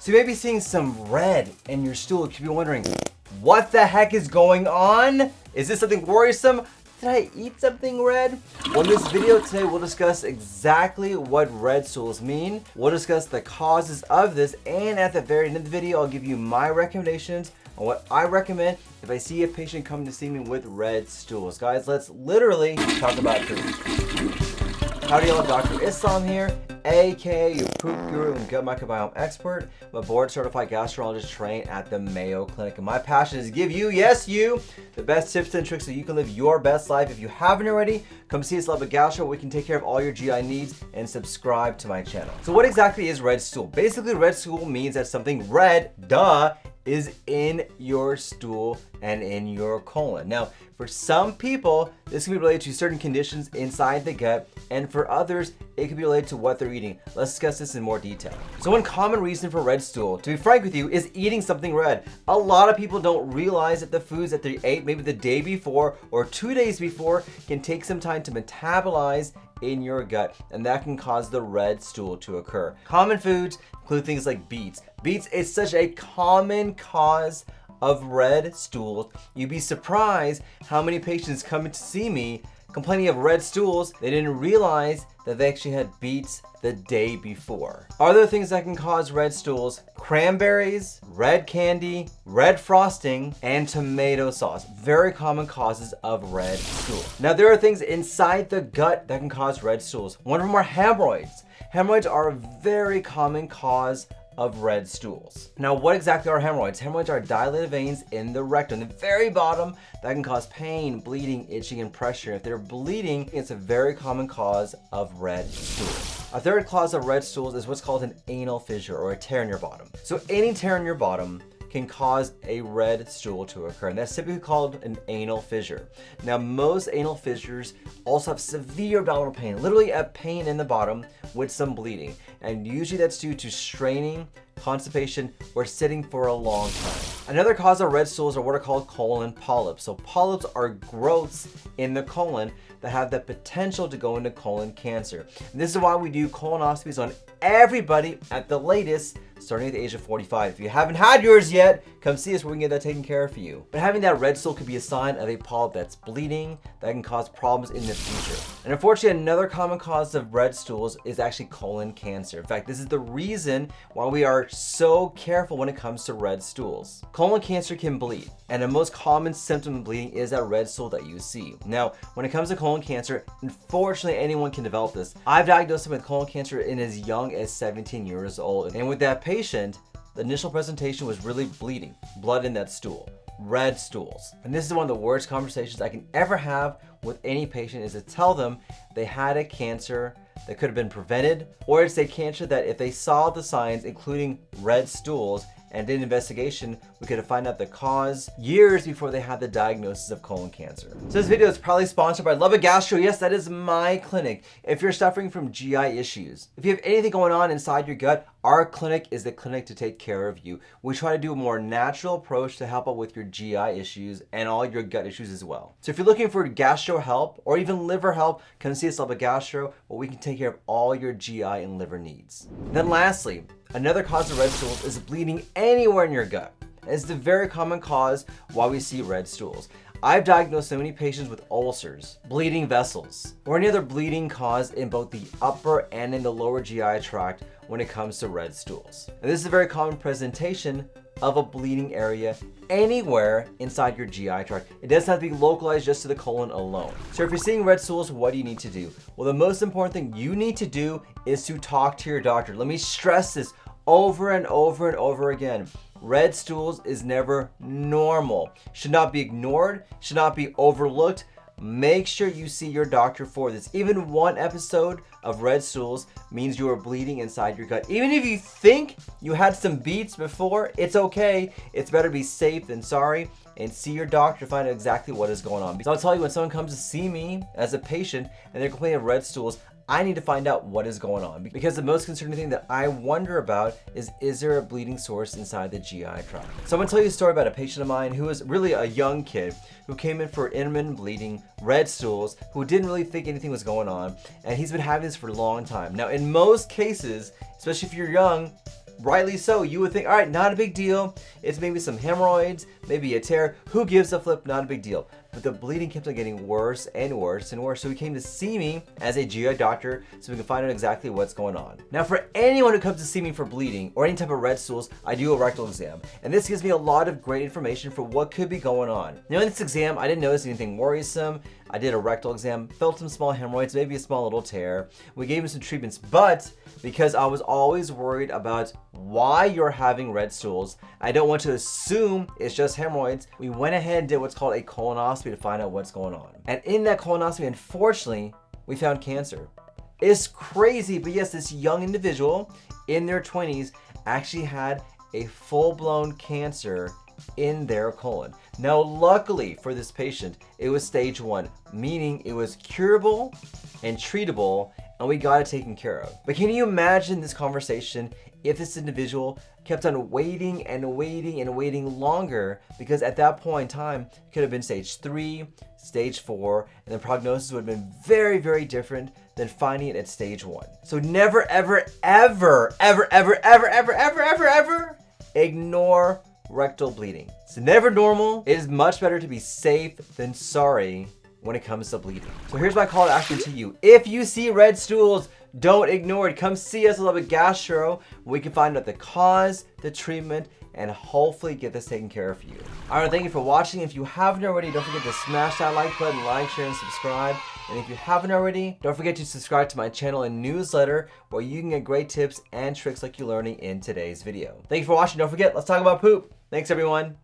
So you may be seeing some red in your stool. You could be wondering, what the heck is going on? Is this something worrisome? Did I eat something red? Well, in this video today, we'll discuss exactly what red stools mean. We'll discuss the causes of this, and at the very end of the video, I'll give you my recommendations on what I recommend if I see a patient come to see me with red stools. Guys, let's literally talk about food. Howdy y'all, Dr. Islam here, aka your poop guru and gut microbiome expert. I'm a board certified gastroenterologist trained at the Mayo Clinic. And my passion is to give you, yes you, the best tips and tricks so you can live your best life. If you haven't already, come see us at Gastro. We can take care of all your GI needs, and subscribe to my channel. So what exactly is red stool? Basically, red stool means that something red, duh, is in your stool and in your colon. Now, for some people, this can be related to certain conditions inside the gut, and for others, it could be related to what they're eating. Let's discuss this in more detail. So one common reason for red stool, to be frank with you, is eating something red. A lot of people don't realize that the foods that they ate maybe the day before or 2 days before can take some time to metabolize in your gut, and that can cause the red stool to occur. Common foods include things like beets. Beets is such a common cause of red stools. You'd be surprised how many patients come to see me complaining of red stools. They didn't realize that they actually had beets the day before. Other things that can cause red stools: cranberries, red candy, red frosting, and tomato sauce. Very common causes of red stool. Now, there are things inside the gut that can cause red stools. One of them are hemorrhoids. Hemorrhoids are a very common cause of red stools. Now, what exactly are hemorrhoids? Hemorrhoids are dilated veins in the rectum, the very bottom, that can cause pain, bleeding, itching, and pressure. If they're bleeding, it's a very common cause of red stools. A third cause of red stools is what's called an anal fissure, or a tear in your bottom. So any tear in your bottom can cause a red stool to occur, and that's typically called an anal fissure. Now, most anal fissures also have severe abdominal pain, literally a pain in the bottom with some bleeding, and usually that's due to straining, constipation, or sitting for a long time. Another cause of red stools are what are called colon polyps. So polyps are growths in the colon that have the potential to go into colon cancer. And this is why we do colonoscopies on everybody at the latest starting at the age of 45. If you haven't had yours yet, come see us where we can get that taken care of for you. But having that red stool could be a sign of a polyp that's bleeding, that can cause problems in the future. And unfortunately, another common cause of red stools is actually colon cancer. In fact, this is the reason why we are so careful when it comes to red stools. Colon cancer can bleed, and the most common symptom of bleeding is that red stool that you see. Now, when it comes to colon cancer, unfortunately, anyone can develop this. I've diagnosed him with colon cancer in as young as 17 years old, and with that patient, the initial presentation was really bleeding, blood in that stool, red stools. And this is one of the worst conversations I can ever have with any patient, is to tell them they had a cancer that could have been prevented, or it's a cancer that if they saw the signs, including red stools, and did an investigation, we could have found out the cause years before they had the diagnosis of colon cancer. So this video is probably sponsored by Love Gastro. Yes, that is my clinic. If you're suffering from GI issues, if you have anything going on inside your gut, our clinic is the clinic to take care of you. We try to do a more natural approach to help out with your GI issues and all your gut issues as well. So if you're looking for gastro help or even liver help, come see us at Love Gastro, where we can take care of all your GI and liver needs. And then lastly, another cause of red stools is bleeding anywhere in your gut. It's the very common cause why we see red stools. I've diagnosed so many patients with ulcers, bleeding vessels, or any other bleeding cause in both the upper and in the lower GI tract when it comes to red stools. And this is a very common presentation of a bleeding area anywhere inside your GI tract. It doesn't have to be localized just to the colon alone. So if you're seeing red stools, what do you need to do? Well, the most important thing you need to do is to talk to your doctor. Let me stress this over and over and over again. Red stools is never normal. Should not be ignored, should not be overlooked. Make sure you see your doctor for this. Even one episode of red stools means you are bleeding inside your gut. Even if you think you had some beets before, it's okay. It's better to be safe than sorry, and see your doctor to find out exactly what is going on. Because I'll tell you, when someone comes to see me as a patient and they're complaining of red stools, I need to find out what is going on, because the most concerning thing that I wonder about is there a bleeding source inside the GI tract? So I'm gonna tell you a story about a patient of mine who was really a young kid who came in for intermittent bleeding, red stools, who didn't really think anything was going on, and he's been having this for a long time. Now, in most cases, especially if you're young, rightly so. You would think, all right, not a big deal. It's maybe some hemorrhoids, maybe a tear. Who gives a flip? Not a big deal. But the bleeding kept on getting worse and worse and worse. So he came to see me as a GI doctor so we can find out exactly what's going on. Now, for anyone who comes to see me for bleeding or any type of red stools, I do a rectal exam. And this gives me a lot of great information for what could be going on. Now, in this exam, I didn't notice anything worrisome. I did a rectal exam, felt some small hemorrhoids, maybe a small little tear. We gave him some treatments, but because I was always worried about why you're having red stools, I don't want to assume it's just hemorrhoids. We went ahead and did what's called a colonoscopy to find out what's going on. And in that colonoscopy, unfortunately, we found cancer. It's crazy, but yes, this young individual in their 20s actually had a full-blown cancer in their colon. Now, luckily for this patient, it was stage 1, meaning it was curable and treatable, and we got it taken care of. But can you imagine this conversation if this individual kept on waiting and waiting and waiting longer? Because at that point in time, it could have been stage 3, stage 4, and the prognosis would have been very, very different than finding it at stage 1. So never, ever, ever, ever, ever, ever, ever, ever, ever, ever ignore rectal bleeding. It's never normal. It is much better to be safe than sorry when it comes to bleeding. So here's my call to action to you. If you see red stools, don't ignore it. Come see us a little bit gastro. We can find out the cause, the treatment, and hopefully get this taken care of for you. All right, thank you for watching. If you haven't already, don't forget to smash that like button, like, share, and subscribe. And if you haven't already, don't forget to subscribe to my channel and newsletter where you can get great tips and tricks like you're learning in today's video. Thank you for watching. Don't forget, let's talk about poop. Thanks, everyone.